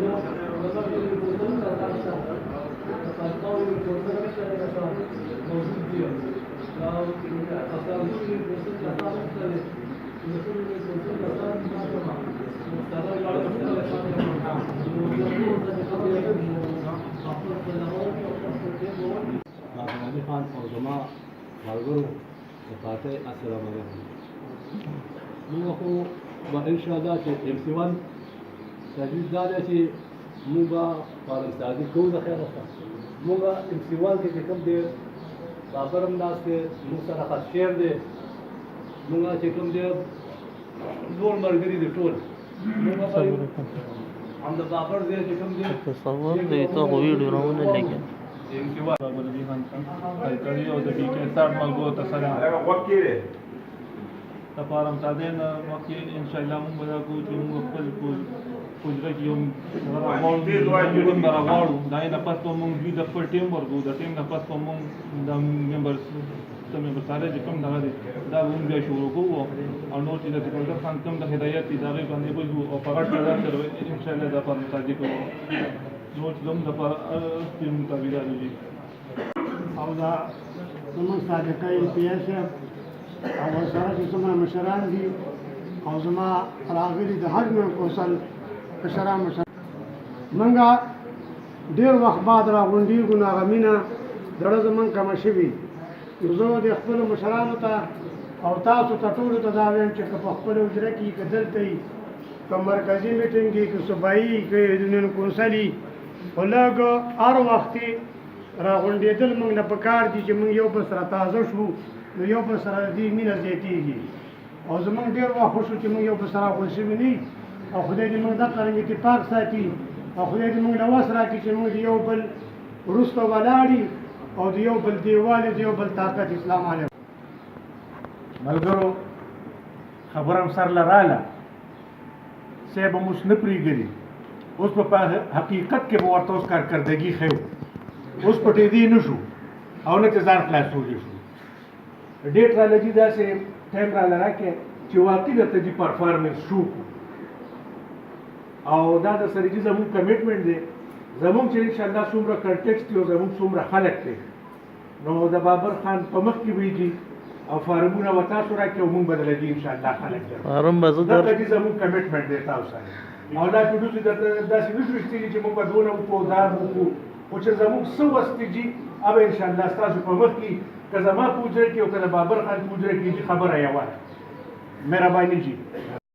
علي خان او زما ملګرو وفاته السلام علیکم. موږ خو به ان شاء الله چې MC1 تجویز دا دی چې موږ به فارم سازي کوو د خیر سره. موږ MC1 کې چې کوم دی بابر هم ناست دی، موږ سره خاص شعر دی، موږ چې کوم دی نور ملګري دي ټول موږ به هم د بابر ځای چې کوم دی تصور دی ته خو ویډیو راونه لګي MC1 بابر علي خان کړي او د DK60 ملګرو ته سلام. د فارم سازۍ نه مخکې انشاءالله موږ به دا کوو چې موږ خپل حجره کې یو ټیم به راغواړو. د هغې نه پس به موږ دوی د خپل ټیم ورکوو. د ټیم نه پس به موږ د ممبر سالۍ چې کوم دغه دی دا به موږ بیا شروع کوو او نور چې د سکندر خان کوم د هدایت دي د هغې باندې به ځو او په غټ تعداد سره انشاءالله دا فارم سازي کوو. نور چې زموږ دپاره ټیم تابعدار دي او دا زموږ صادقه MPS او ورسره چې څومره مشران دي او زما راغلي د هر نوع کوسل مشران موږ ډېر وخت بعد راغونډېږو نو هغه مینه زړه زموږ کمه شوي. نو زه د خپلو مشرانو ته او تاسو ته ټولو ته دا وایم چې که په خپله حجره کې که دلته وي که مرکزي میټینګ وي که صوبایي وي که یونین کونسل وي خو لږ هر وخت راغونډېدل موږ نه پکار دي چې موږ یو بل سره تازه شو نو یو بل سره د دې مینه زیاتېږي. او زموږ ډېر وخت وشو چې موږ یو بل سره غونډ شوي نه او خدای دې موږ دغه رنګ اتفاق ساتي او خدای دې موږ له وس راکړي چې موږ د یو بل وروسته ولاړ او د یو بل دیوال د یو بل طاقت. اسلام علیکم. ملګرو خبره هم سر له راله صاحب هم اوس نه پرېږدي. اوس په حقیقت کې به ورته اوس کارکردګي ښیو. اوس پټېدی نه شو او نه چې ځان خلاصولی شو. ډېټ راله جي داسې ټایم راله راکړې چې واقعي درته جي پرفارمنس شو او دا د سره جي زموږ کمیټمنټ دی. زموږ چې انشاءالله څومره کنټیکسټ دی او زموږ څومره خلک دی نو د بابر خان په مخ کې ویږي او فارمونه به تاسو راکړي او موږ به دله جي انشاءالله خلک فارم به زه دغه جي زموږ کمیټمنټ دی تاسو سره. او دا ټولو چې درته داسې نه شو ایستلي چې موږ به دونه وکړو دا وکړو خو چې زموږ څه وس دی جي अब इंशाअल्लाह ستاسو په وخت کې که زما په حجره کې او که د بابر خان په حجره کې خبره یوه مهرباني جي